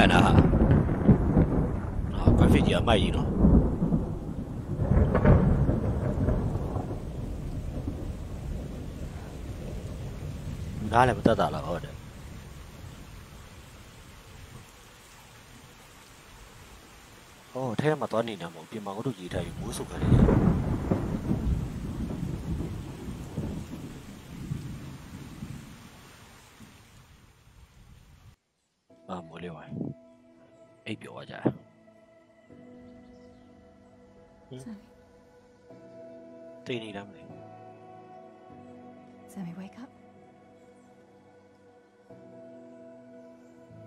干的哈。啊，关飞机要卖一了。哪里不得打了？好的。哦，太阳嘛多年了，冇变嘛，我都记得有无数个人。啊，冇料啊，A 表啊，咋？对你啷么的 Sammy, wake up.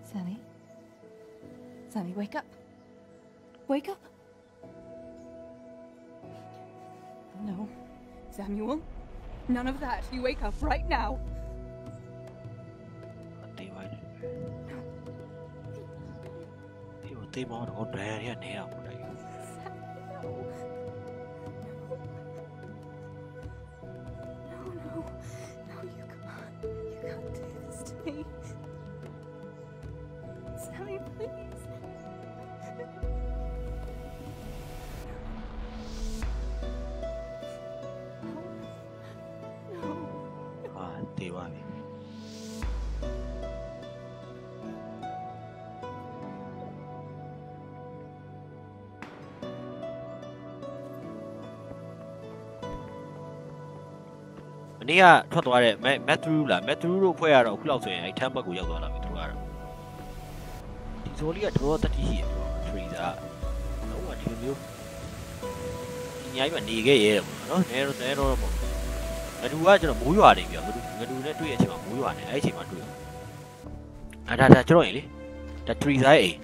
Sammy? Sammy, wake up. Wake up. No. Samuel? None of that. You wake up right now. Sammy, please. No. Ah, Dewa. 你啊，ထွက်သွားတယ် Matthew လား Matthew တို့ဖွဲ့ရတော့အခုလောက်ဆိုရင်အဲ့ထမ်းဘက်ကိုရောက်သွားလာပြီသူတို့ကတော့ဒီဇိုလီကတော်တော်တတိရှိရပြော Teresa တော့ကဒီလိုမျိုးဒီညကြီးမှာနေခဲ့ရဲတယ်ပေါ့နော်နဲတော့ပေါ့ငဒူကကျွန်တော်မိုးရွာနေပြီငဒူနဲ့တွေ့ရအချိန်မှာမိုးရွာနေအဲ့အချိန်မှာတွေ့ဒါကျွန်တော်ရင်လေဒါ Teresa ရဲ့အိမ်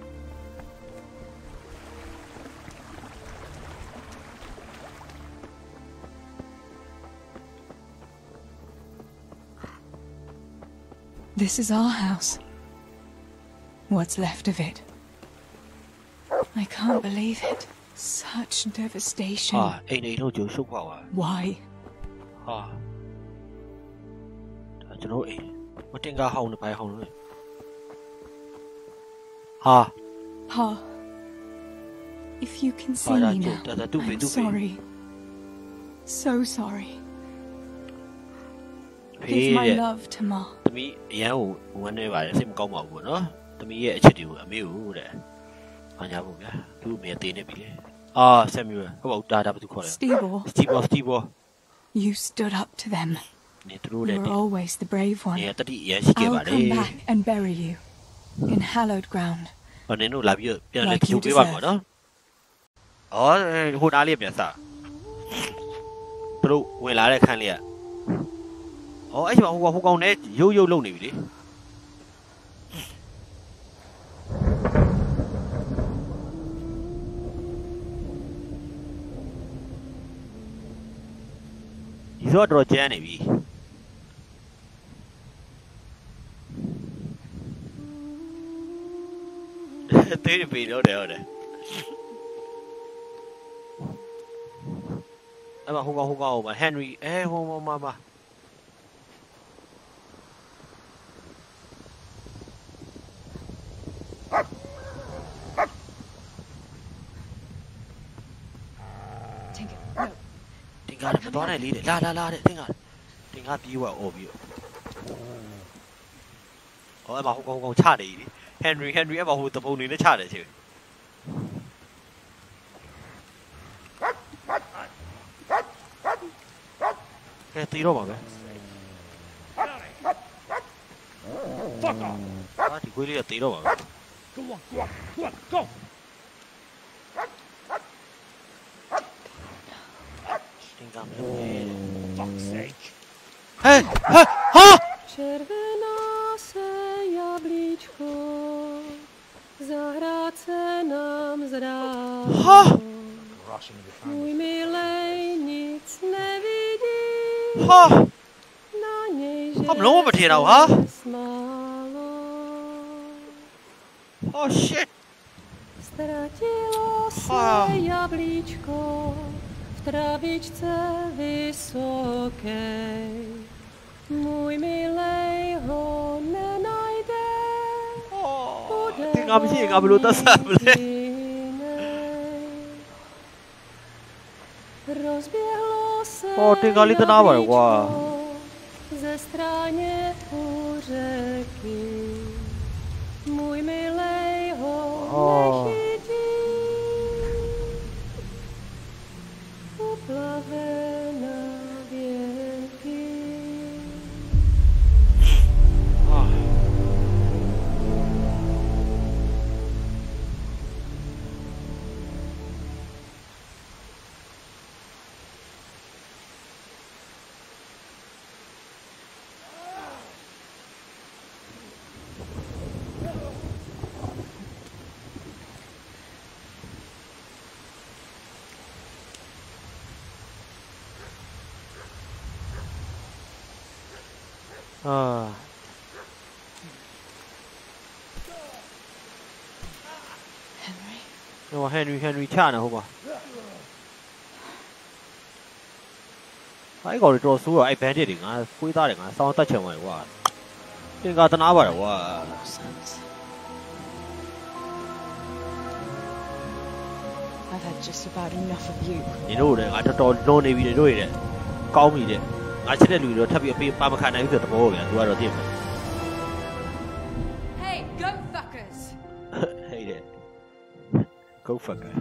This is our house. What's left of it. I can't believe it. Such devastation. Why? Why? Pa. If you can see me now, I'm sorry. So sorry. Give my love to Ma. Steve. You stood up to them. You were always the brave one. I'll come back and bury you in hallowed ground. Like you deserve. Oh, I want to go net. You lonely. He's not a Genevieve. They be no doubt. I'm a who go, but Henry, mama. Don't I lead it? La, think you are obvious. Oh, I'm a who Charlie. Henry, ever hold the pony in the Charlie too. Get the over. Fuck off. What will you at the over? Go. Fuck's sake. Hey! Červená se jablíčko, zahrát se nám zdá. Můj milej nic nevidí, na něj že smálo. Oh shit! Ztratilo se jablíčko v travičce vysoké. Můj milej ho nenajde, bude ငါမရှိရင်ငါဘယ်လိုသက်ဆက်မလဲ တင်ကားလေးတနာပါတယ်ကွာ Ze stráně u řeky můj milej ho nechytí uplavená věky. Henry ချနေဟုတ်ပါအဲ့ကောင်တွေတော်ဆိုးတော့အဲ့ bandit တွေငါခွေးသားတွေငါစောင်းတက်ချင်ဝင်ကွာတင်ကားတနာပါတယ်ကွာ I've had just about enough of you ညီတို့လည်းငါတော်လွန်နေပြီတို့ရတဲ့ကောင်းပြီတဲ့ငါချစ်တဲ့လူတွေတော့ထပ်ပြီးအပေးပါမခံနိုင်ဘူးဆိုတဲ့ဘောဗျာသူကတော့သိမှာ Hey go fuckers Hey there Go fucker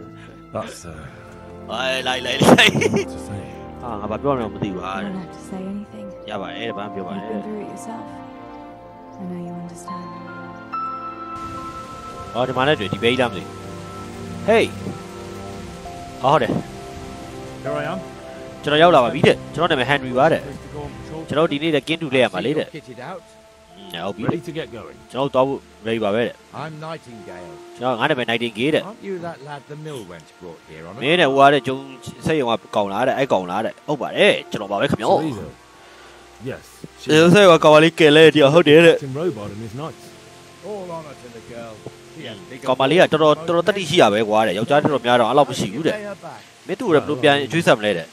That's like ငါဘာပြောရမလဲမသိပါ You don't have to say anything ရပါတယ်ဘာပြောပါလဲ You've been through it yourself I know you understand ဒီမှာလည်းတွေ့ဒီဘေးလားမသိ Hey ဟုတ်တယ် Here I am ကျွန်တော်ရောက်လာပါပြီတဲ့ကျွန်တော်နာမည် Henry ပါတဲ့ကျွန်တော်ဒီနေ့လည်းကင်းတူလဲရမှာလေတဲ့ဟုတ်ပြီ Ready to get going ကျွန်တော်တော့ ready ပါပဲတဲ့ I'm Nightingale ကျွန်တော်ငါနာမည် Nightingale တဲ့ Aren't you that lad the mill wench brought here on မင်းနဲ့ဟိုကတဲ့ကျုံစိတ်ရုံကကောင်းလာတဲ့အဲ့ကောင်းလာတဲ့ဟုတ်ပါတယ်ကျွန်တော်ပါပဲခင်ဗျာ Yes စိတ်ရုံကကောင်းလေးကဲလဲတရားဟုတ်တယ်တဲ့ Tim Robot and his knights All honor to the girl ကောင်းမလေးကတော်တက်တိရှိရပဲကွာတဲ့ယောက်ျားတော်များတော့အဲ့လောက်မရှိဘူးတဲ့မင်းသူ့ကိုဘယ်လိုပြန်ကျွေးဆက်မလဲတဲ့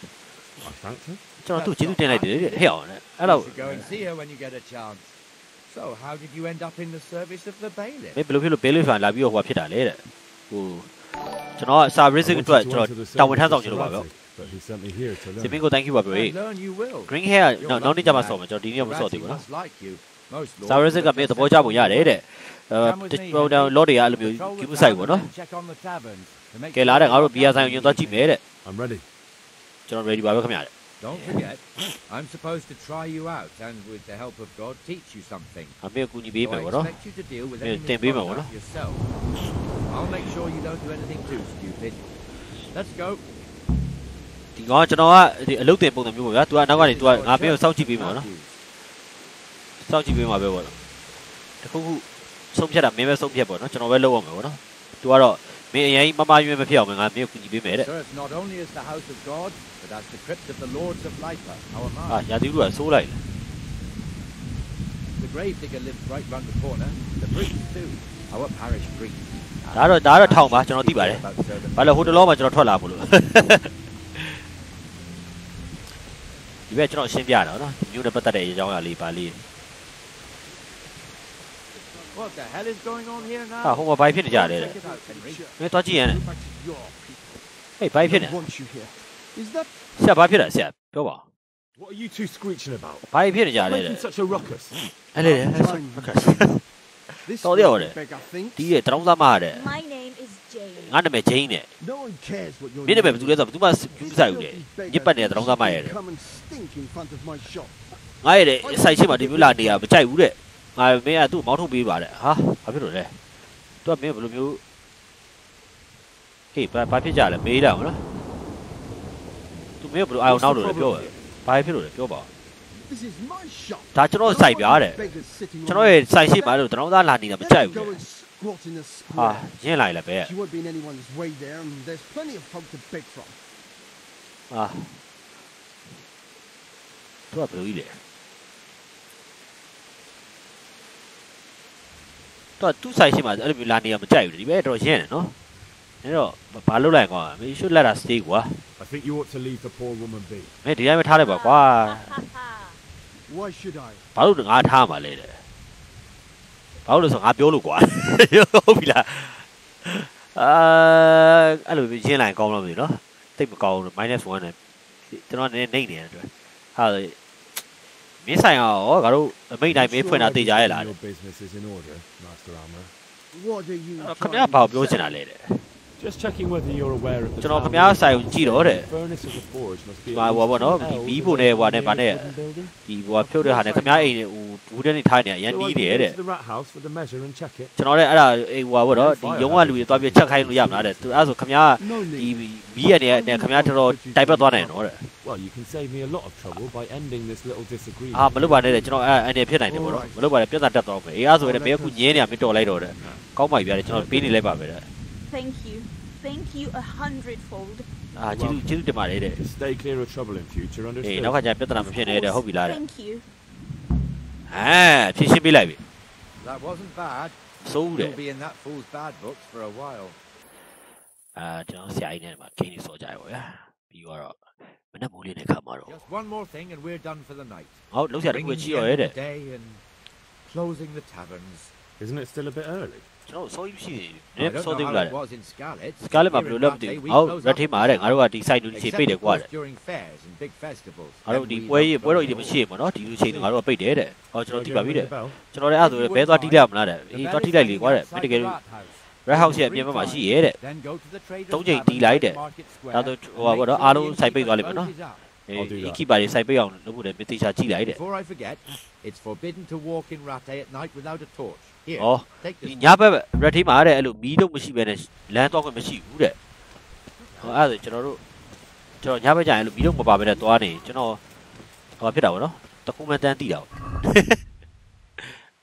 I thanked her ကျွန်တော်သူ့ကျေးဇူးတင်လိုက်တယ်တဲ့ဟဲ့အောင်တဲ့အဲ့လောက် Go and see her when you get a chance So how did you end up in the service of the bailiff မင်းဘယ်လိုဖြစ်လို့ဘေးလေးဖန်လာပြီးတော့ဟိုဖြစ်တာလဲတဲ့ဟိုကျွန်တော် service အတွက်ကျွန်တော်တာဝန်ထမ်းဆောင်ချင်လို့ပါဗျ But he sent me here to စီမ learn င်းကို thank you ပါဗျ Learn you will green hair နောက်နေ့ကျမှဆော့မယ်ကျွန်တော်ဒီနေ့မဆော့သေးဘူးနော် Must like you Most lords service ကမင်းသဘောကျပုံရတယ်တဲ့လော်တွေကအဲ့လိုမျိုးကျူးဆိုင်ပေါ့နော် Check on the taverns to make ကဲလာတဲ့ငါတို့ဘီယာဆိုင်ကိုညွှန်သွားကြည့်မယ်တဲ့ I'm ready ကျွန်တော် ready ပါပဲခင်ဗျာတဲ့ Don't forget I'm supposed to try you out and with the help of God teach you something အမေကူညီပေးမယ် So I ပေါ့နော် expect you to deal with Mira, any ten vimos, misconduct yourself I'll make sure you don't do anything too stupid Let's go ဒီကောင်ကကျွန်တော်ကဒီအလုပ်တင်ပုံစံမျိုးပေါ့ဗျာ तू ကနောက်ကနေ तू ကငါပြောစောင့်ကြည့်ပေးမှာနော်စောင့်ကြည့်ပေးမှာပဲပေါ့နော်တခုခုဆုံးဖြတ်တာမင်းပဲဆုံးဖြတ်ပေါ့နော်ကျွန်တော်ပဲလုပ်အောင်မယ်ပေါ့နော် तू ကတော့မင်းအရင်မမရွေးမဖြစ်အောင်ငါမင်းကိုကူညီပေးမယ်တဲ့ Serves not only as the house of God but as the crypt of the lords of Lipa our အာ master ရာသီဥတုကဆိုးလိုက် The grave digger lives right round the corner the priest too our parish priest ဒါတော့ထောင်ပါကျွန်တော်သိပါတယ်ဘာလို့ဟိုတလောမှာကျွန်တော်ထွက်လာဖို့လို့ဒီဘက်ကျွန်တော်ရှင်းပြတာနော်မြို့နဲ့ပတ်သက်တဲ့အကြောင်းအရာလေးပါလေး What the hell is going on here now ဟာဟိုမှာဘိုင်းဖြစ်နေကြတယ်တဲ့ Check it out, Henry. မင်းသွားကြည့်ရမ်းဟေးဘိုင်းဖြစ်နေ Is that ဆရာဘာဖြစ်လဲဆရာပြောပါ What are you two screeching about ဘိုင်းဖြစ်နေကြတယ်တဲ့ Making such a ruckus အဲ့လေတော်တယ်ဟုတ်တယ်ဒီရဲ့တရောင်းသားမရတဲ့ My name is Jane ငါနာမည်ဂျိန်းနဲ့ No one cares what your မင်းနာမည်ဘယ်သူလဲဆိုတော့ဘယ်သူမှကူးဆိုင်ဘူးတဲ့ညစ်ပတ်နေတဲ့တရောင်းသားမရတဲ့ come and stink in front of my shop. ငါရတဲ့ဆိုင်ရှိမှဒီမျိုးလာနေရမကြိုက်ဘူးတဲ့ငါမင်းကသူ့မောင်းထုတ်ပေးပါတဲ့ဟာဘာဖြစ်လို့လဲသူကမင်းဘယ်လိုမျိုးဟေးဘာဖြစ်ကြလဲမေးလာမလားသူမင်းဘယ်လိုအာရုံနောက်လို့လဲပြောဘာဖြစ်လို့လဲပြောပါ This is my shop. ဒါကျွန်တော်စိုက်ပြားတဲ့ Beggars sitting ကျွန်တော်ရဲ့စိုက်ရှိမှလို့တရောင်းသားလာနေတာမကြိုက်ဘူး Go တဲ့ and squat in the ဟာ square. ရင်းလိုက်လဲပဲ She won't be in anyone's way there, and there's plenty of folk to beg from. ဟာသူကဘယ်လိုကြီးလဲသူဆိုင်ရှိမှအဲ့လိုမျိုးလာနေရမကြိုက်ဘူးဒီဘက်တော့ရင်းတယ်နော်အဲ့တော့ဘာလုပ်လိုက်ကွာမင်း should let us stay ကွာ I think you ought to leave the poor woman be မင်းဒီတိုင်းပဲထားလိုက်ပါကွာ Why should I? ဘာလို့ငါထားမှာလဲတဲ့ဘာ ဘာလို့လဲဆိုငါပြောလို့ကွာဟုတ်ပြီလားအဲ့လိုရင်းလိုက်ကောင်းလို့မသိနော်တိတ်မကောင်းဘူး -1 နဲ့ကျွန်တော်နည်းနေတယ်အတွက်ဟာမင်းဆိုင်ရောငါတို့အမိတ်တိုင်းမင်းဖွင့်တာသိကြရလား Your business is in order, Master Armor. What do you ခင်ဗျားဘာပြောချင်တာလဲတဲ့ Just checking whether you're aware of the ကျွန်တော်ခင်ဗျားဆိုင်ကိုကြည့်တော့တဲ့ furnace of the forge must be ဘာဘောနော်ဒီဘီးဖို့နဲ့ဟိုနဲ့ဗာနဲ့ဒီဟိုဖြုတ်တဲ့ဟာနဲ့ခင်ဗျားအိမ်ဟိုဘူးတဲ့နေထားနေရန်နီးတယ်တဲ့ the rat house for the measure and check it. ကျွန်တော်လည်းအဲ့ဒါအိမ်ဟိုဘောနော်ဒီရုံးကလူတွေသွားပြီးချက်ခိုင်းလို့ရမလားတဲ့သူအဲ့ဆိုခင်ဗျားဒီဘီးရနေခင်ဗျားတော်တိုက်ပတ်သွားနိုင်တော့တဲ့ Well, you can save me a lot of trouble by ending this little disagreement. မလုပ်ပါနဲ့တဲ့ကျွန်တော်အဲ့အနေဖြစ်နိုင်တယ်ပေါ့နော်မလုပ်ပါနဲ့ပြဿနာတက်သွားမယ်အေးအဲ့ဆိုရင်ဘယ်အခုညင်းနေရမတော်လိုက်တော့တဲ့ကောင်းပါပြီဗျာကျွန်တော်ပေးနေလိုက်ပါပဲတဲ့ Thank you 100-fold ကျေးဇူးတင်ပါတယ်တဲ့ Stay clear of trouble in future, understood? အေးနောက်ကကျပြဿနာမဖြစ်နေတဲ့ဟုတ်ပြီလားတဲ့ Thank you ဖြည့်ရှင်းပေးလိုက်ပြီ That wasn't bad. စိုးတယ် You'll be in that fool's bad books for a while. ကျွန်တော်ဆရာကြီးနဲ့မှာခင်းနေစောကြရပါဗျာပြီးတော့မနေ့မိုးလေးနဲ့ခါမှာတော့ Just one more thing and we're done for the night. ဟုတ်လောက်ဆရာတခုကြီးရောရဲတဲ့ Day and closing the taverns. Isn't it still a bit early? ကျွန်တော်စိုးကြီးရှိနေ I တယ် don't စိုး know သေး how ဘူးလား it was in Scarlet. Scarlet မှာဘယ်လိုလဲမသိဘူးဟုတ်ရက်ထင်းမှာတဲ့ငါတို့ကဒီ site လူတွေပိတ်တယ်ကွာတဲ့ During fairs and big festivals. ငါတို့ဒီပွဲတော်ကြီးတွေမရှိဘူးနော်ဒီလူချိန်တွေငါတို့ကပိတ်တယ်တဲ့ဟောကျွန်တော်သိပါပြီတဲ့ကျွန်တော်လည်းအဲ့ဆိုဘဲသွားတီးလိုက်မလားတဲ့အေးသွားတီးလိုက်လေကွာတဲ့မတကယ် Red House ရဲ့အပြင်ဘက်မှာရှိရဲတဲ့ သုံးချိန်တီးလိုက်တဲ့ဒါဆိုဟိုပါတော့အားလုံး site ပိတ်သွားလိမ့်မယ်နော်ဒီ keeper တွေ site ပိတ်အောင်လုပ်ဖို့လည်းမသိချာကြည့်လိုက်တဲ့ Before I forget, it's forbidden to walk in Rattay at night without a torch. Here, ဟော take ဒီ this. ညဘက် red team မှာတဲ့အဲ့လိုမီးတော့မရှိဘဲနဲ့လမ်းတော့ခွင့်မရှိဘူးတဲ့ဟောအဲ့ဒါကျွန်တော်ညဘက်ကျရင်အဲ့လိုမီးတော့မပါဘဲနဲ့သွားနေကျွန်တော်ဟောဖြစ်တာပေါ့နော်တခုမှတန်းတီးတာပေါ့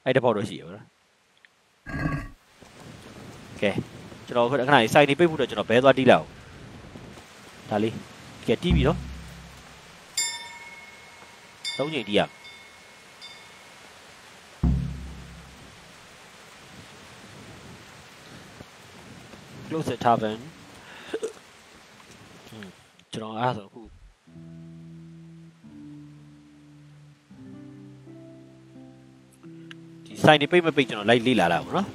အဲ့တပေါက်တော့ရှိရပါတော့ကဲကျွန်တော်ခဏစိုက်နေပိတ်ဖို့တော့ကျွန်တော်ဘဲသွားတီးလိုက်အောင်ဒါလေးကဲတီးပြီနော်သုံးချိန်တီးရ Close the tavern ကျွန်တော်အဲ့ဒါဆိုအခုဒီ sign တွေပိတ်မပိတ်ကျွန်တော်လိုက်လေ့လာလာပါနော်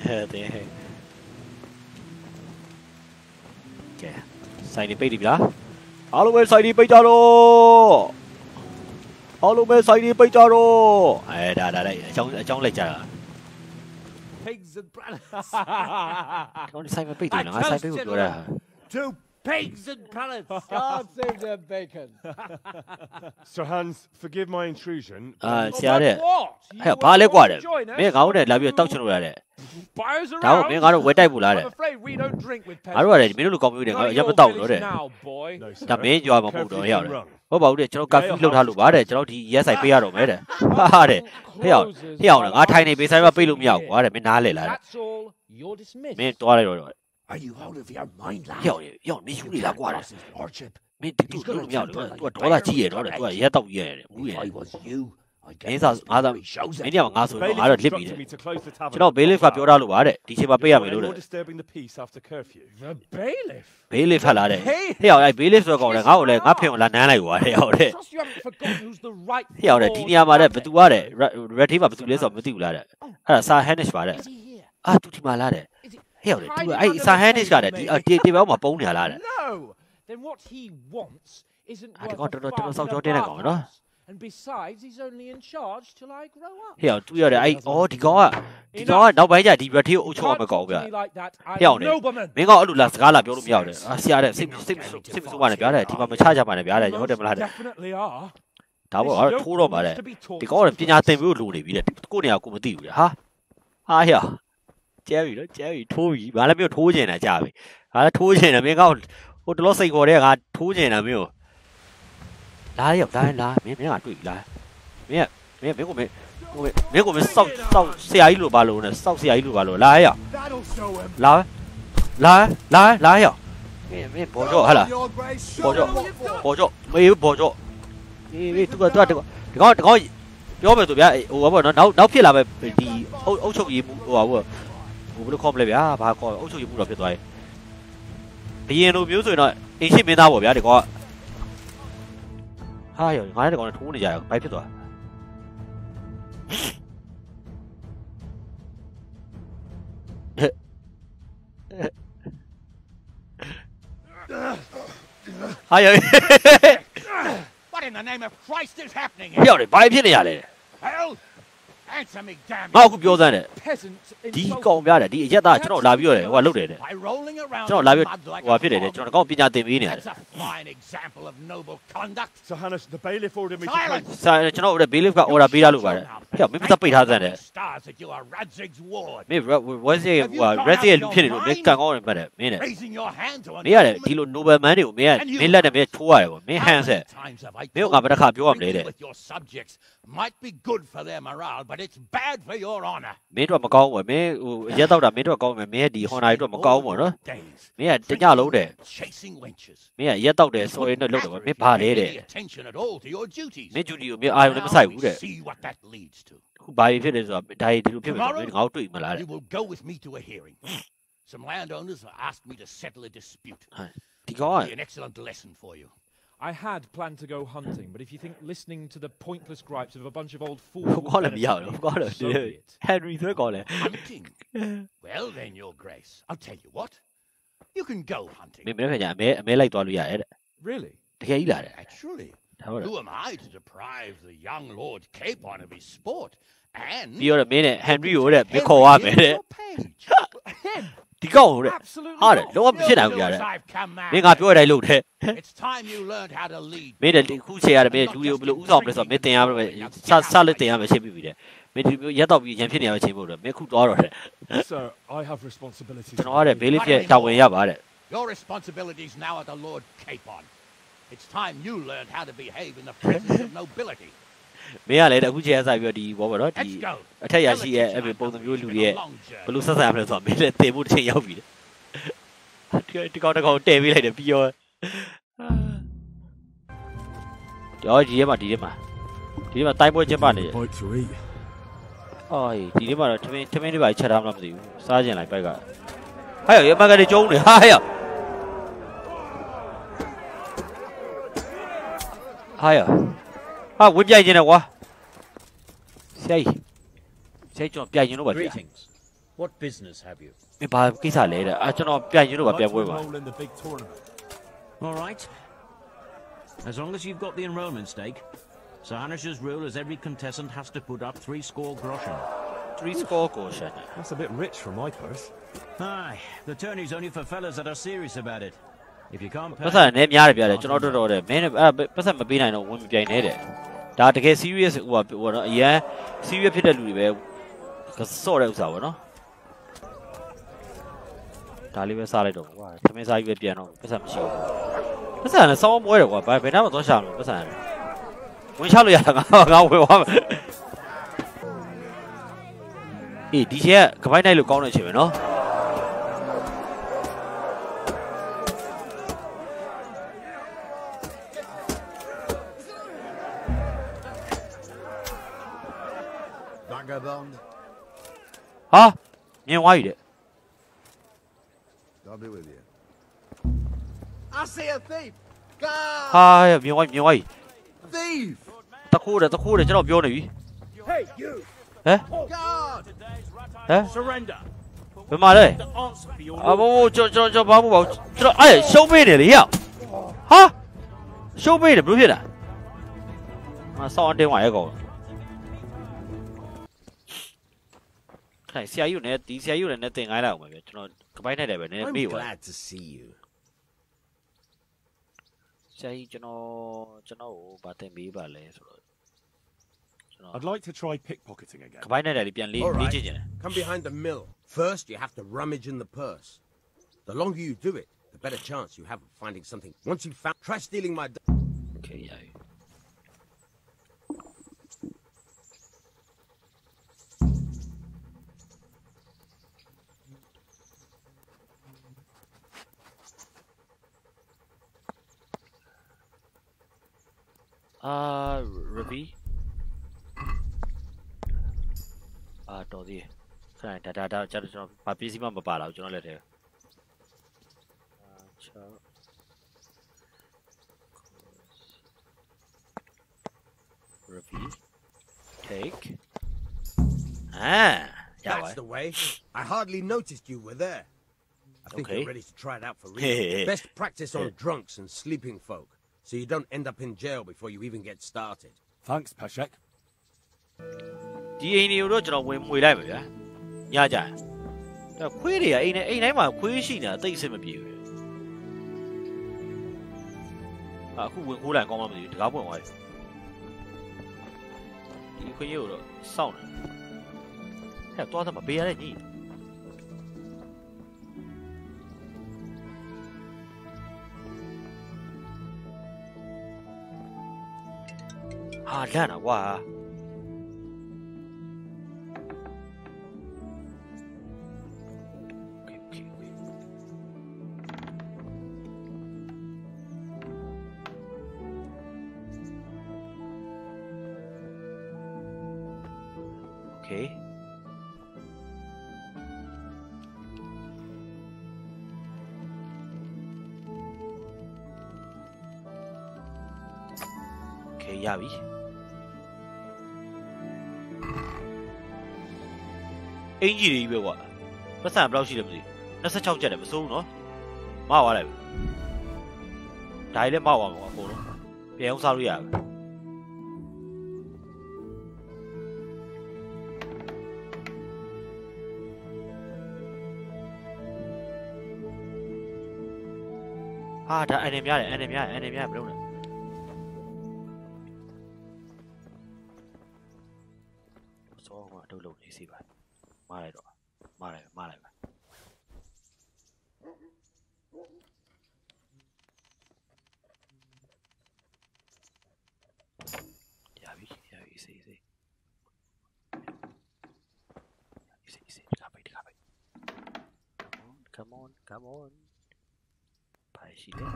ဟဲ့တဲ့ကဲ sign တွေပိတ်ပြီလားအားလုံးပဲ sign တွေပိတ်ကြတော့အားလုံးပဲ sign တွေပိတ်ကြတော့ဒါလိုက်အကြောင်းလိုက်ကြတာ Pigs and branners. ကျွန်တော် sign မပိတ်တယ်နော်ငါ sign ပိတ်ဖို့ပြောတာ To pigs and branners. God save their bacon. Sir Hans, forgive my intrusion. ဆရာတဲ့ဟဲ့ဘာလဲကွာတဲ့မင်းငါ့ကိုနဲ့လာပြီးတောက်ချင်လို့ရတဲ့ Buyers ဒါကိုမင်းငါတို့ဝယ်တိုက်ဖို့လားတဲ့ I'm afraid we don't drink with ငါတို့ရတယ်မင်းတို့လူကောင်းမျိုးတွေငါတို့ရမတောက်လို့တဲ့ now, boy. ဒါမင်းကြွားမှာမဟုတ်တော့ရောက်တယ်ဟုတ်ပါဘူးတဲ့ကျွန်တော်ကာဖီလှုပ်ထားလို့ပါတဲ့ကျွန်တော်ဒီရက်ဆိုင်ပေးရတော့မယ်တဲ့ဟာတဲ့ဟဲ့အောင်ငါထိုင်နေပေးဆိုင်မှာပေးလို့မရဘူးကွာတဲ့မင်းနားလေလားတဲ့ That's all. You're dismissed. မင်းတွားလိုက်တော့ Are you out of your mind, lad? ရောက်နေယူနေလားကွာတဲ့ His lordship. မင်းတူလို့မရဘူးသူကဒေါ်လာကြီးရတော့တဲ့သူကရက်တောက်ရဲတယ်မူးရဲ If I was you, I'd မင်း get စား those ငါသာ very shows မင်း at ညမှာငါဆိုတော့ငါတော့လစ်ပြီတဲ့ me to close the tavern. ကျွန်တော်ဘေးလစ်ကပြောထားလို့ပါတဲ့ဒီချိန်မှာပေးရမယ်လို့တဲ့ You're disturbing the peace after curfew. The bailiff. ဘေးလစ်ဖတ်လာတဲ့ဟဲ့အောင်အဲ့ဘေးလစ်ဆိုတော့ကောင်လေငါ့ကိုလည်းငါဖင်ကိုလာနန်းလိုက်ကွာတဲ့ဟုတ်တဲ့ Trust you haven't forgotten who's the right. ဟဲ့အောင်တဲ့ဒီနေရာမှာတဲ့ဘသူကတဲ့ red team မှာဘသူလဲဆိုတော့မသိဘူးလားတဲ့အဲ့ဒါစာ Hanish ပါတဲ့ Is he here? သူဒီမှာလားတဲ့ဟဲ့အောင်တဲ့သူအဲ့စာ Hanish ကတဲ့ဒီတေဘောက်မှာပုံနေရလားတဲ့ No. Then what he wants isn't ဒီ worth ကောင် a တော် farm စောက် in ကြော a တင်းတဲ့ကောင်နော် And besides, he's only in charge till I grow up. ဟဲ့အောင်သူရတဲ့အဲ့ဒီကောင်ကနောက်ပိုင်းကျဒီ red team ကိုအုပ်ချုပ်အောင်မကောင်းဗျာ like that. ဟဲ့အောင်တဲ့မင်းကအဲ့လိုလာစကားလာပြောလို့မရဘူးတဲ့ဆရာတဲ့စိတ်မဆိုးပါနဲ့ဗျာတဲ့ဒီမှာမချကြပါနဲ့ဗျာတဲ့ဟုတ်တယ်မလားတဲ့ Definitely are. ဒါပေါ့အဲ့ထိုးတော့ပါတဲ့ဒီကောင်ကပညာသင်ပြီးလို့လိုနေပြီတဲ့ကိုယ့်နေရာကိုမသိဘူးတဲ့ဟာဟဲ့ကျဲပြီနော်ကျဲပြီထိုးပြီဘာလဲမျိုးထိုးကျင်တာကြာပြီဟာလဲထိုးကျင်တယ်မင်းကဟိုတလို့စိတ်ခေါ်တဲ့ကထိုးကျင်တာမျိုးလာရောက်လာမင်းကတွေ့ပြီလားမင်းကိုမင်းစောက်ဆရာကြီးလို့ပါလို့နဲ့စောက်ဆရာကြီးလို့ပါလို့လာရလာရမင်းပေါ်ကြောဟလာပေါ်ကြောမေးပေါ်ကြောအေးသူကဒီကောင်ပြောမယ်ဆိုဗျာဟိုဘောနော်နောက်ဖြစ်လာပဲဒီအုပ်ချုပ်ရေးဟိုဘယ်လိုခေါ်မလဲဗျာဘာခေါ်အုပ်ချုပ်ရေးမှုတော့ဖြစ်သွားတယ်ဘယင်လိုမျိုးဆိုရင်တော့အင်ရှိမင်းသားပေါ့ဗျာဒီကောင်က ဟာရောငါလည်းကောင်နဲ့ထိုးနေကြတယ်ဘိုက်ဖြစ်သွားဟာရော What in the name of Christ is happening ပြောတယ်ဘာဖြစ်နေရလဲ Hell! Answer me, damn ငါအခုပြောစမ်းတယ် Peasant ဒီကောင်ပြတယ်ဒီအရက်သားကျွန်တော်လာပြီးတော့ဟိုကလုတ်တယ်တဲ့ by rolling around ကျွန်တော်လာပြီးဟိုဖြစ်တယ်တဲ့ကျွန်တော်ကောင်ပညာသင်ပေးနေရတယ် That's a fine example of noble conduct. Sir Hannes, the bailiff ordered me to Silence! pay. စာကျွန်တော်ဘေးလစ်ကအော်ဒါပေးရလို့ပါတယ်ဟဲ့မင်းမပိတ်ထားစမ်းတယ် Stars that you are Radzig's ward. မင်း what's it ဟို red ရဲ့လူဖြစ်နေလို့မင်းကန်ကောင်းနေမှတ်တယ်မင်းနဲ့ Raising your hand to မင်းရတယ်ဒီလို noble man တွေကိုမင်းမင်းလက်နဲ့မင်းထိုးရတယ်ပေါ့မင်း hands ဆက် times have I မင်းကဘာတစ်ခါပြောရမလဲတဲ့ with your subjects might be good for their morale, but it's bad for your honor. မင်းတို့မကောင်းဘူးမင်းဟိုရက်တော့တာမင်းတို့ကောင်းမယ်မင်းရဲ့ဒီ honor တွေတော့မကောင်းဘူးနော် Days မင်းကတညလုံးတယ် chasing wenches. မင်းကရက်တော့တယ်ဆိုရင်တော့လုပ်တယ်မင်းဘာလဲတဲ့ Pay attention at all to your duties. မင်း duty ကိုမင်းအာရုံနဲ့မဆိုင်ဘူးတဲ့ See what that leads to. ခုဘာဖြစ်လဲဆိုတော့ဒါဒီလိုဖြစ်မယ်ဆိုမင်းငါ့ကိုတွေ့မလားတဲ့ You will go with me to a hearing. Some landowners have asked me to settle a dispute. ဒီကောင်က Be an excellent lesson for you. I had planned to go hunting, but if you think listening to the pointless gripes of a bunch of old fools ဟိုကောင်လည်းမရဘူးဟိုကောင်လည်း Henry ဆိုကောင်လည်း Hunting? Well then, your grace, I'll tell you what. You can go hunting. မင်းမင်းကအမဲလိုက်သွားလို့ရတယ်တဲ့ Really? တကယ်ကြီးလားတဲ့ Naturally. ဒါဟုတ်တယ် Who am I to deprive the young Lord Capon of his sport? And ပြီးတော့မင်းနဲ့ Henry ကိုတဲ့မင်းခေါ်ရမယ်တဲ့ your page. Him? ဒီကောင်ကိုတဲ့ Absolutely ဟာတဲ့ not. လုံးဝမဖြစ်နိုင်ဘူး Do ကြ as တဲ့ I've commanded. မင်းငါပြောတဲ့အတိုင်းလုပ်တယ် It's time you learned how to lead. မင်းတဲ့ခုချိန်ရတယ်မင်းလူတွေကိုဘယ်လိုဥဆောင်မလဲဆိုတော့မင်းတင်ရမယ်စလက်တင်ရမယ်ရှင်းပြီတဲ့မင်းဒီရက်တော့ပြီးရန်ဖြစ်နေရမယ်ချင်းပို့တော့မင်းခုသွားတော့တဲ့ Sir, I have responsibilities. ကျွန်တော်ကတဲ့ဘေးလေးဖြစ်တာဝန်ရပါတဲ့ Your responsibilities now are the Lord Capon. It's time you learned how to behave in the presence of nobility. မင်းကလည်းအခုချိန်ရစပြီးတော့ဒီဘောပေါ့နော်ဒီ Let's go. အထက်ရရှိရဲ့အဲ့ပုံစံမျိုးလူတွေရဲ့ဘယ်လိုဆက်ဆံရမလဲဆိုတော့မင်းလည်းတင်ဖို့တစ်ချိန်ရောက်ပြီတဲ့ဒီကောင်တဲပေးလိုက်တယ်ပြီးရောကြောဒီထဲမှာတိုင်းပွဲကျင်းပနေတယ် Bite to eat. အော်ဒီထဲမှာတော့ထမင်းတွေပါချက်ထားမှမသိဘူးစားကျင်လိုက်ပိုက်ကဟာရရမကလေးကျုံးနေဟာရဟာဝင်းပြိုင်နေတယ်ကွာဆရာကျွန်တော်ပြိုင်ရင်လို့ပါဗျာ Greetings. What business have you? မင်းဘာကိစ္စလဲတဲ့ကျွန်တော်ပြိုင်ရင်လို့ပါပြိုင်ပွဲပါ Roll in the big tournament. All right. As long as you've got the enrollment stake. Sir Hanish's rule is every contestant has to put up 3 groschen. 3 score caution That's a bit rich for my purse. Aye, the tourney's only for fellas that are serious about it. If you can't ပတ်စံ pay, နဲ့များတယ်ဗျာကျွန်တော်တော်တယ်မင်းပတ်စံမပေးနိုင်တော့ဝင်မပြိုင်နေတဲ့ဒါတကယ် serious ဟိုတော့အရန် serious ဖြစ်တဲ့လူတွေပဲစော့တဲ့ဥစ္စာပေါ့နော်ဒါလေးပဲစားလိုက်တော့ကွာသမင်းစားကြီးပဲပြန်တော့ပတ်စံမရှိဘူးပတ်စံလည်းစောင်းပွဲတယ်ကွာဘယ်နှမှသွားရှာမလို့ပတ်စံဝင်ချလို့ရတာငါဝင်သွားမယ်အေးဒီချက်ကပိုင်းနိုင်လို့ကောင်းတဲ့အချိန်ပဲနော် Vagabond. ဟာမြင်သွားပြီတဲ့ I'll be with you. I see a thief. God, ဟာမြင်သွားပြီ thief. တခိုးတယ်ကျွန်တော်ပြောနေပြီ Hey, you. ဟမ် God. ဟမ် surrender. ဘယ်မှာလဲ The answer for your အဘောကျွန်တော်ဘာမှမဟုတ်ပါဘူးကျွန်တော်အဲ့ရှုံးပေးနေလေရဟာရှုံးပေးတယ်ဘယ်လိုဖြစ်လဲမဆောင်းတင်းသွားရဲ့ကောင်ခိုင်ဆရာကြီးနဲ့ဒီဆရာကြီးနဲ့တင်ခိုင်းလိုက်အောင်ပဲကျွန်တော်ကပိုင်းနိုင်တယ်ပဲနည်းနည်းမေ့သွား glad to see you. ဆရာကြီးကျွန်တော်ကိုဗာတင်ပေးပါလဲဆိုတော့ I'd like to try pickpocketing again. ကပိုင်းနိုင်တယ်လေပြန်လေးချင်တယ် Come behind the mill. First, you have to rummage in the purse. The longer you do it, the better chance you have of finding something. Once you've found, try stealing my. Okay, yeah. Ruby. တော်သေးခိုင်းဒါကျွန်တော်ဘာပစ္စည်းမှမပါလာဘူးကျွန်တော်လက်ထဲ Repeat. Take. Ah. That's the way. I hardly noticed you were there. I think you're ready to try it out for real. Best practice on drunks and sleeping folk, so you don't end up in jail before you even get started. Thanks, Peshek. ဒီအိမ်တွေကိုတော့ကျွန်တော်ဝင်မွေလိုက်ပါဗျာညကြရင်ဒါခွေးတွေကအိမ်တိုင်းမှာခွေးရှိနေတာတိတ်အဆင်မပြေဘူးအခုဝင်ခိုးလိုက်ကောင်းမှမသိဘူးတကားပွင့်သွားပြီဒီခွေးကြီးကိုတော့စောင့်နေဟဲ့သွားသမှာဘေးရတဲ့ညီဟာလန့်တာကွာOkay. Okay, ရပြီအင်ကြီးတွေပဲကွာပတ်စံဘယ်လောက်ရှိလဲမသိ26ကျက်တယ်မစိုးဘူးနော်မဝါလိုက်ဒါကြီးလည်းမဝါမှာအကုန်လုံးပြန်အောင်စားလို့ရတယ်ဟာဒါအနေများတယ်အနေများဘယ်လိုလဲစောမှာထုတ်လို့နေစီပါမားလိုက်တော့မားလိုက်ပါရပြီစီတခါပဲ Come on ပါရှိတယ်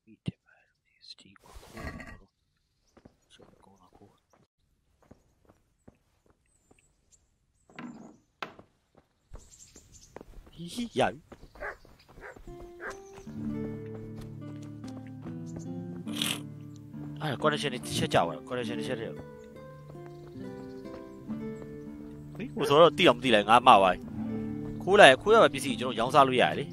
ဒီတက်ပါဒီစတီကိုဆိုကောနာကိုဟီရပြီအဲ့ connection တစ်ချက်ကြောက်ရ connection တစ်ချက်တည်းဘယ်ကိုဆိုတော့တိအောင်မသိလိုက်ငါမှားပါခိုးရပစ္စည်းကျွန်တော်ရောင်းစားလို့ရတယ်လေ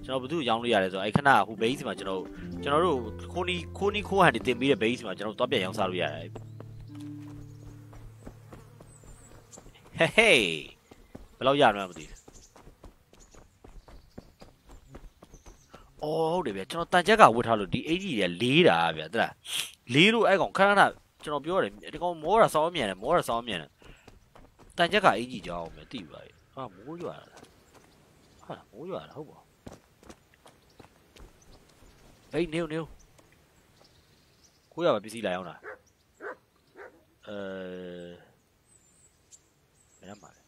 ကျွန်တော်ဘယ်သူရောင်းလို့ရတယ်ဆိုတော့အဲ့ခဏဟို base မှာကျွန်တော်တို့ခိုးနီခိုးဟန်တွေတင်ပေးတဲ့ base မှာကျွန်တော်တော့ပြန်ရောင်းစားလို့ရတယ်ဟေးဘယ်လောက်ရမှန်းမသိဘူးအော်ဟုတ်တယ်ဗျကျွန်တော်တန်ချက်ကဝတ်ထားလို့ဒီ AG တွေကလေးတာဗျတလားလေးလို့အဲ့ကောင်ခဏကျွန်တော်ပြောတယ်ဒီကောင်မောတာစောင်းမြန်တယ်တန်ချက်က AG ကြောင်းပဲတိပါလေဟာမိုးရွာတာဟာမိုးရွာတာဟုတ်ပါဟေးနေကိုရပါပစ္စည်းလာအောင်လားဘယ်မှာလဲ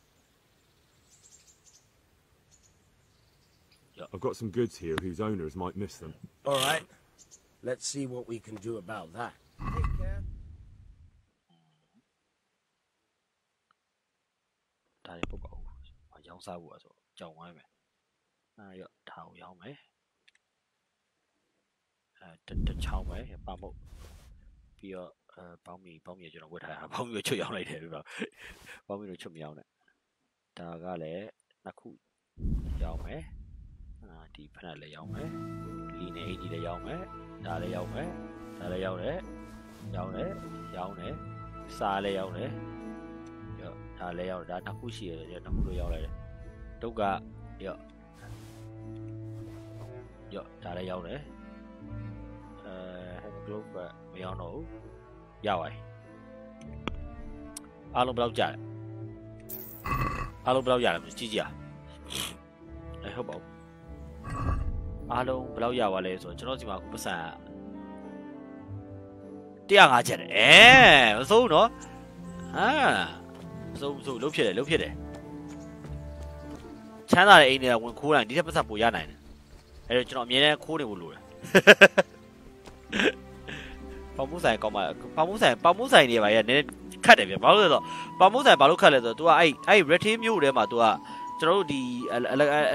I've got some goods here whose owners might miss them. All right. Let's see what we can do about that. Take care. ဒါလည်းပုတ်ပါဦးရောင်းစားဖို့ဆိုကြောင်ဝိုင်းမယ်ရောထားအောင်ရောင်းမယ်တချောင်းပဲပါမုတ်ပြီးတော့ပေါင်းမီကျွန်တော်ဝတ်ထားတာပေါင်းမီကိုချွတ်ရောင်းလိုက်တယ်ပြီးတော့ပေါင်းမီကိုချွတ်မရောင်းနဲ့ဒါကလည်းနှစ်ခုရောင်းမယ်ဒီဖက်လည်းရောင်းမယ်လီနေအကြီးလည်းရောင်းမယ်ဒါလည်းရောင်းမယ်ဒါလည်းရောင်းတယ်စားလည်းရောင်းတယ်ဒါလည်းရောင်းဒါနှစ်ခုရှိရတယ်နှစ်ခုလို့ရောင်းလိုက်တယ်ဒုက္ခဒါလည်းရောင်းတယ်group မရောတော့ဘူးရပါပြီအားလုံးဘယ်လောက်ကြာလဲအားလုံးဘယ်လောက်ရလဲမကြည့်ကြဟုတ်ပါဘူးအားလုံးဘယ်လောက်ရပါလဲဆိုတော့ကျွန်တော်ဒီမှာအခုပတ်စံ105ချက်တယ်မစိုးဘူးနော်မစိုးလုတ်ဖြစ်တယ်ချမ်းသာတဲ့အိမ်တွေကဝင်ခိုးတိုင်းဒီထက်ပတ်စံပိုရနိုင်တယ်အဲ့တော့ကျွန်တော်အမြဲတမ်းခိုးနေဖို့လိုတယ်ပေါမှုဆိုင်ကောင်းပါပေါမှုဆိုင်တွေပါရနည်းခတ်တယ်ဗျဘာလို့လဲဆိုတော့ပေါမှုဆိုင်ဘာလို့ခတ်လဲဆိုတော့ तू ကအဲ့ retain မျိုးထဲမှာ तू ကကျွန်တော်တို့ဒီ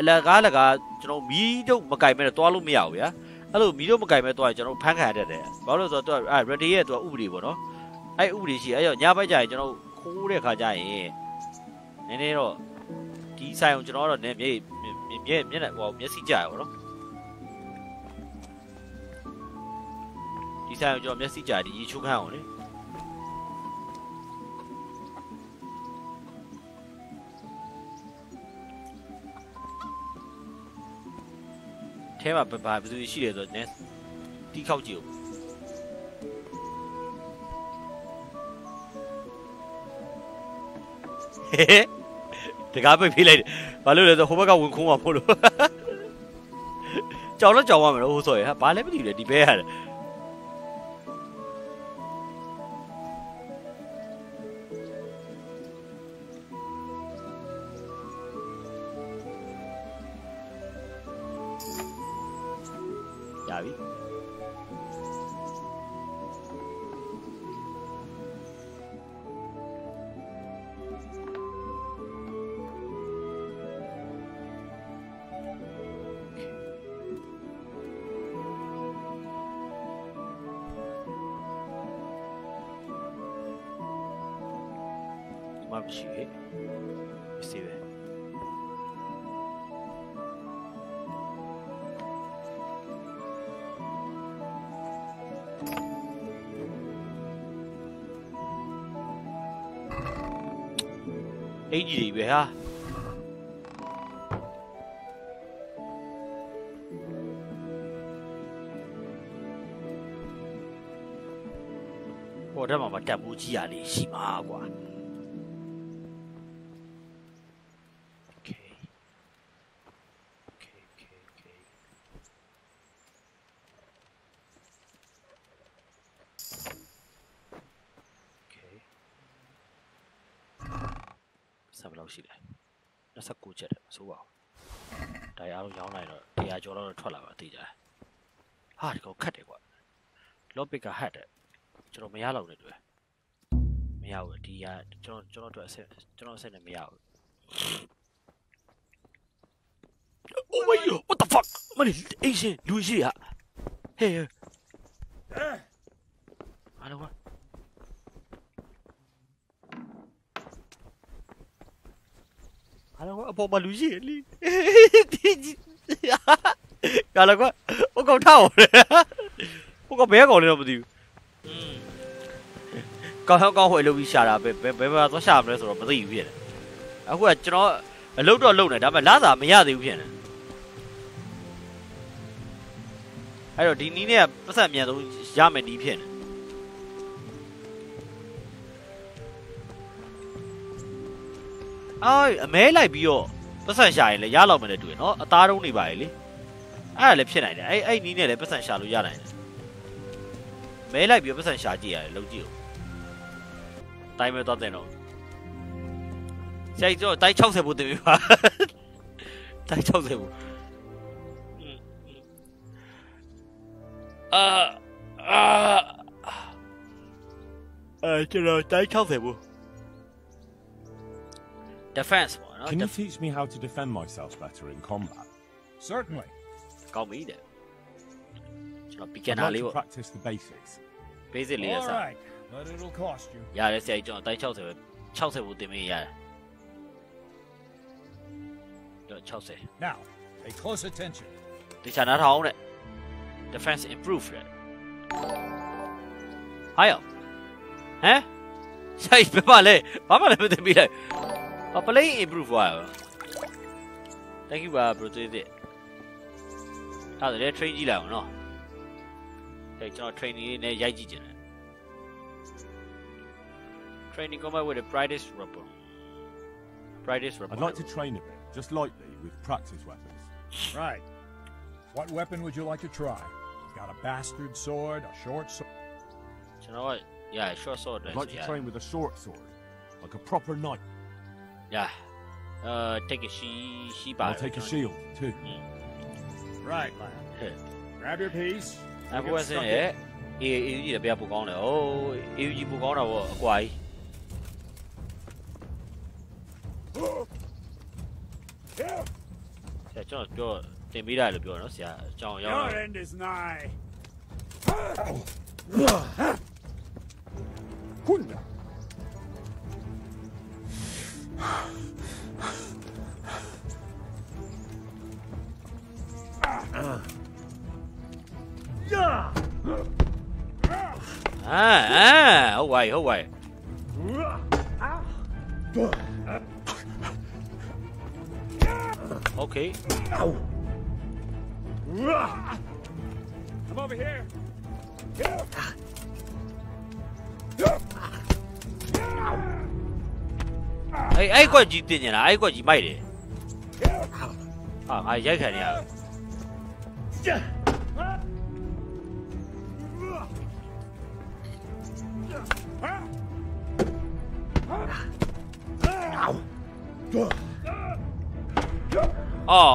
အလကားကျွန်တော်မီးတော့မကင်မဲ့တော့တွားလို့မရဘူးဗျာအဲ့လိုမီးတော့မကင်မဲ့တွားရင်ကျွန်တော်ဖမ်းခံရတတ်တယ်ဘာလို့လဲဆိုတော့ तू အဲ့ retain ရဲ့ तू ဥပဒေပေါ့နော် အဲ့ဥပဒေရှိအဲ့ညဘက်ကြရင်ကျွန်တော်ခိုးတဲ့ခါကြရင်နည်းနည်းတော့ဒီဆိုင်အောင်ကျွန်တော်တော့နည်းမျက်ဟိုမျက်စိကြရပါတော့ဒီဆိုင်အောင်ကျွန်တော်မျက်စိကြဒီရေချိုးခန်းအောင်လေထဲမှာဘာဘယ်သူရှိလဲဆိုတော့နည်းတီးခောက်ကြည့်ဦးတကားပိတ်ဖိလိုက်တယ်ဘာလို့လဲဆိုဟိုဘက်ကဝင်ခုံးမှာဖို့လို့ကြောင်တော့ကြောင်ရမယ်လို့ဟိုဆိုရဟာဘာလဲမသိဘူးလေဒီဘဲရတယ်ရပြီမရှိဘူးစေးပဲအဲ့ဒီပဲဟာဟိုတက်မှာတက်မှုကြီးရလေးရှိမှာကွာရှိတယ်29ချက်တယ်မဆိုးပါဘူးဒါရအောင်ရောင်းလိုက်တော့100ကျော်တော့ထွက်လာပါသိကြတယ်ဟာဒီကောင်ခတ်တယ်ကွာလော့ပစ်ကဟတ်တယ်ကျွန်တော်မရတော့နဲ့တွေ့မရဘူးဒီကကျွန်တော်တို့အဆက်နဲ့မရဘူး Oh my god what the fuck မင်းအေးရှင်လူရှိရဟေးအားလုံးအပေါ်မှာလူရှိလေကာလာကွာဟိုကောင်ထားတယ်ဟိုကောင်ဘဲကောင်လည်းတော့မသိဘူးကောင်းဟိုအလုပ်ကြီးရှာတာပဲဘယ်မှာသွားရှာမလဲဆိုတော့မသိဘူးဖြစ်တယ်အခုကကျွန်တော်အလုပ်တော့လုပ်နေဒါပေမဲ့လစာမရသေးဘူးဖြစ်တယ်အဲ့တော့ဒီနီးနဲ့ပတ်စံမြန်ဆုံးရမယ်နီးဖြစ်တယ်အဲ့အမဲလိုက်ပြီးတော့ပတ်စံရှာရင်လည်းရလောက်မယ်နဲ့တွေ့နော်အသားတုံးနေပါလေအဲ့ဒါလည်းဖြစ်နိုင်တယ်အဲ့နီးနဲ့လည်းပတ်စံရှာလို့ရနိုင်တယ်မဲလိုက်ပြီးပတ်စံရှာကြည့်ရတယ်လုံးကြည့်ဦးတိုင်းမဲ့တော့တဲ့တော့ဆိုင်တော့တိုင်း60ဘူးတင်ပြီပါတိုင်း60ဘူးကျွန်တော်တိုင်း60ဘူးDefense one. Can you teach me how to defend myself better in combat? Certainly. Call me then. I'd like to practice the basics. Basically, all right, but it'll cost you. Yeah, let's say John. 60ဘူးတင်မေးရတယ်60 Now, pay close attention. ဒီချာနာထောင်းတဲ့ Defense improve တဲ့ဟာယောဟမ်ဆိုင်ပြပါလေဘာမှလည်းမသိပြီလေplay improve ပါရော Thank you ပါ bro တွေ့တဲ့အဲ့ဒါလည်း train ကြည့်လိုက်အောင်နော်အဲ့ကျွန်တော် training လေးနဲ့ရိုက်ကြည့်ကြတယ် Training combat with the brightest rubber I'd like to train a bit just lightly with practice weapons Right. What weapon would you like to try? You've got a bastard sword, a short sword. You know what? Yeah, short sword. I'd like to train with a short sword, like a proper knight. Yeah. Take a I'll take a shield too. Right, lad. Grab your piece. I was saying, you need to be able to go on. Oh, you book on a why? Your end is nigh. ဟုတ်ပါပြီဟုတ်ပါပြီ Okay. Come over here. Ai quay gì tiền nhỉ? Ai quay gì mày đi? Ai dạy cái này?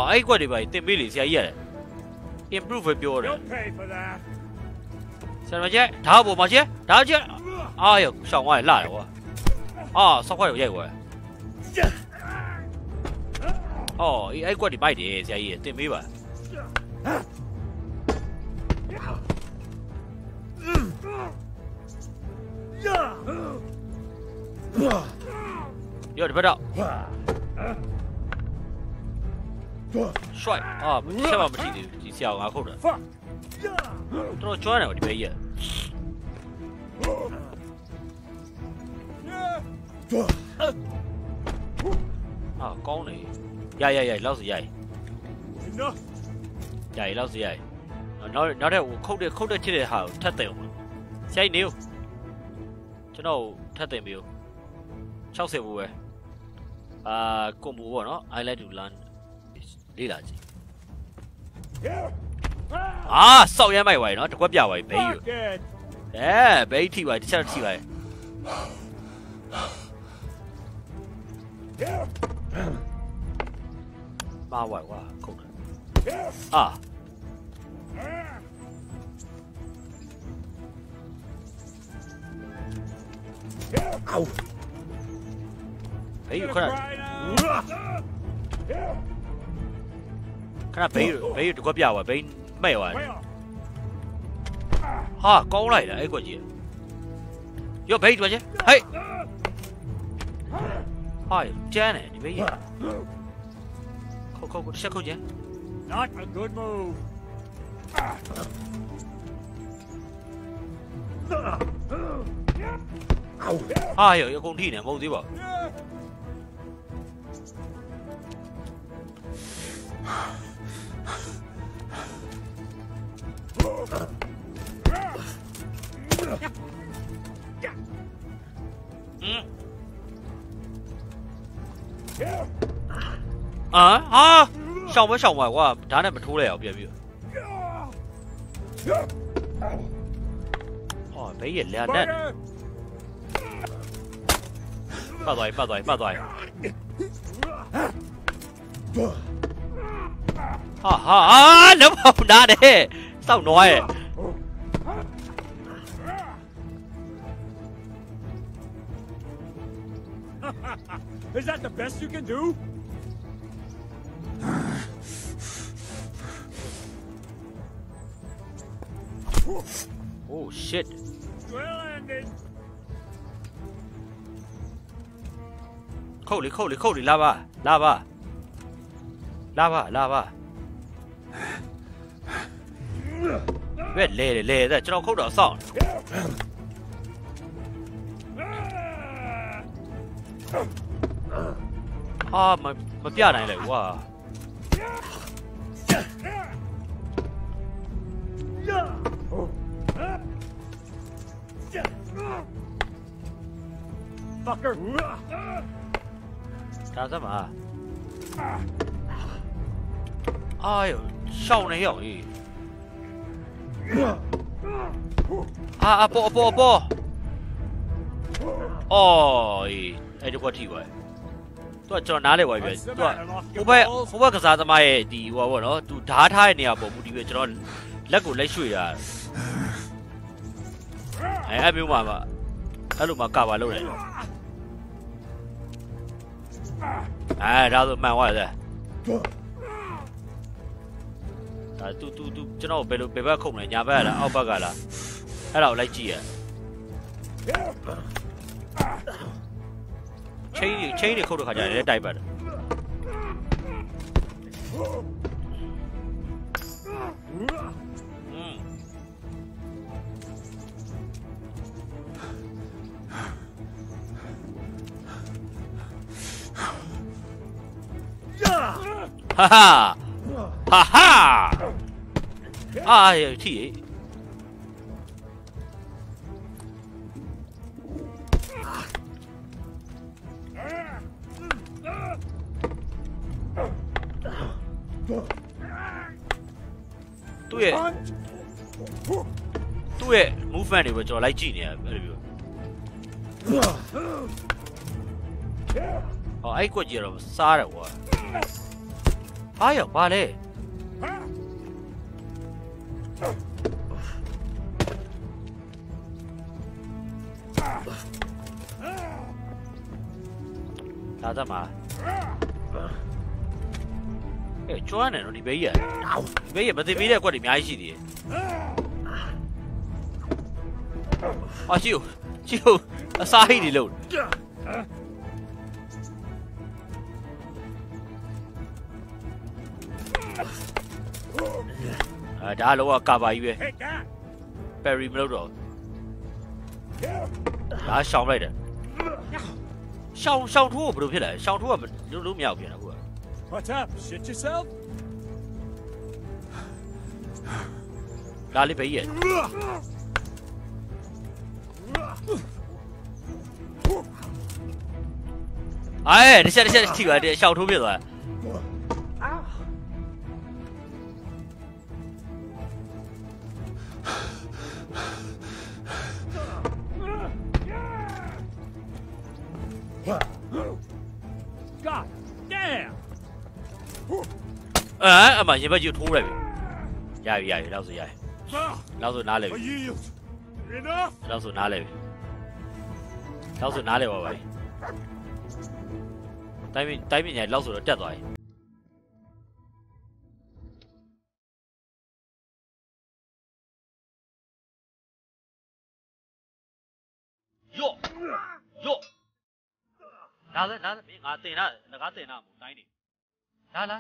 Ai quay đi vậy? Tiền billy sẽ gì đấy? Improve biểu rồi. Sao mà chứ? Tháo bộ mà chứ? Tháo chứ? Ai sao ngoài lại quá? Sao quay được vậy vậy? Ai quay đi mày đi sẽ gì? Tiền billy vậy? Yo, đi bắt đầu. Xoay, sao mà chỉ xèo ngã không được. Tôi cho này đi bây giờ. Con này, dày, lâu gì dày. Dày lâu gì dày. Nó đây không được chỉ để hảo thắt tiền. Dày nhiều. Cho nó thắt tiền nhiều. Sao sẽ vui? Công vụ của nó, I like to learn. Đi là gì? Sao vậy mày vậy nó quá biểu vậy bé rồi. Bé thì vậy sao thì vậy? Ba vậy quá không được. Bé rồi con này. Cái này bé được quá biểu vậy bé mày vậy? Con này là cái gì? Yo bé rồi chứ? Hey. Cha này bé gì? Không sao không chứ? Not a good move. Hiểu con thi này mâu gì bảo? Xong rồi qua đá này mình thu lèo biểu biểu. Bé gì lên đấy. Ba rồi. Nếu không đá đấy. Sao nói? Is that the best you can do? Oh shit. Well ended. Khâu đi lava. Biết lê ra cho nó không đỡ sợ. Mà bia này lại quá. Fucker. Sao thế mà? Sau này hiểu gì? Bộ. Ai được qua thì vậy? Tôi cho nó lấy vậy vậy. Tôi không phải cái sao mà đi vào nó, tôi đá thay này à bộ đi về cho nó lấy của lấy suy à. Ai biết mà lúc mà cả vào lâu này. Ra rồi mang qua rồi. Tu cho nó bê ba không này nhà bé là ao ba gà là. Hay là lấy chi à? chain တွေခုတ်တဲ့ခါကျရင်လည်းတိုက်ပါတယ်哈哈哈哈哎呀踢သူ့ရဲ့ movement တွေကိုကျွန်တော်လိုက်ကြည့်နေရတယ်အဲ့လိုမျိုးဟောအဲ့ကွက်ကြီးတော့စားတယ်ကွာဟာရောက်ပါလေလာသမားကျွမ်းတယ်နော်ဒီဘေးကြီးဒီဘေးကြီးမသိပေးတဲ့ကွက်တွေအများကြီးရှိသေးတယ်啊，就撒黑的喽。啊，ဒါလောကကာပါကြီးပဲ Perry မလုပ်တော့ဒါရှောင်လိုက်တယ်ရှောင်ထိုးဘယ်လိုဖြစ်လဲရှောင်ထိုးကလုံးမရဘူးပြန်အခုက What up? Shit yourself? ဒါလေးပဲရဲ့哎，这下踢完这小图片了。God damn！ 哎，阿妈，先把就吐了呗。压一，老子压，老子拿来呗。老子拿来呗。老子拿来吧喂。တိုင်းပြည်ညာလောက်ဆိုတော့တက်သွားပြီယောလာမင်းငါတင်တာငါတင်တာမို့တိုင်းနေလာ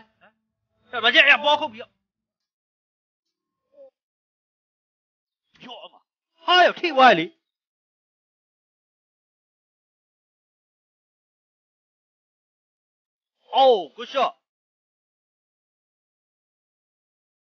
အဲ့မကြည့်ရပေါ်ခုတ်ပြီးယောအမဟာရထိသွားလေOh, good shot.